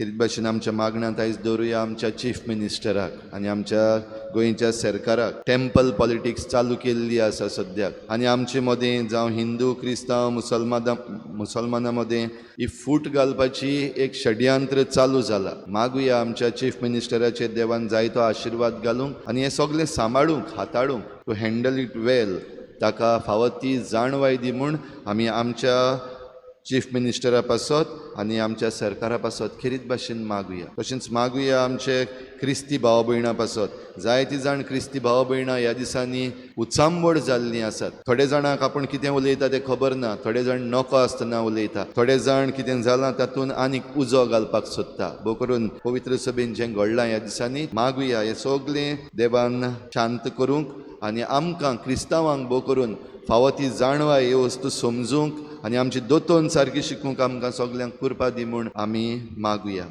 तेच भाशेन आमच्या मागण्यांत आयज दवरुया आमच्या चीफ मिनिस्टराक आनी आमच्या गोंयच्या सरकाराक. टेम्पल पॉलिटिक्स चालू केल्ली आसा सद्याक आनी आमचे मदें जावं हिंदू क्रिस्तांव मुसलमानां मदें ही फूट घालपाची एक षडयंत्र चालू जाला. मागुया आमच्या चीफ मिनिस्टराचेर देवान जायतो आशिर्वाद घालूंक आनी हें सगळें सांबाळूंक हाताळूंक टू हँडल इट वेल. ताका फावो ती जाणवाय दी म्हूण आमी आमच्या चीफ मिनिस्टरा पासत आनी आमच्या सरकारा पासत खेरीत भाशेन मागुया. तशेंच मागुया आमचे क्रिस्ती भाव भयणां पासत. जायतीं जाण क्रिस्ती भाव भयणां ह्या दिसांनी उचांबड जाल्लीं आसात. थोडे जाणांक आपूण कितें उलयता तें खबर ना, थोडे जाण नकळो आसतना उलयता, थोडे जाण कितें जालां तातूंत आनीक उजो घालपाक सोदता. भोव करून पवित्र सभेन जें घडलां ह्या दिसांनी मागुया हें सगळें देवान शांत करूंक आनी आमकां क्रिस्तांवांक भोव करून फावो ती जाणवाय ह्यो वस्तू समजूंक आनी आमची दोतोन सारकी शिकूंक आमकां सगल्यांक कृपा दी म्हूण आमी मागुया.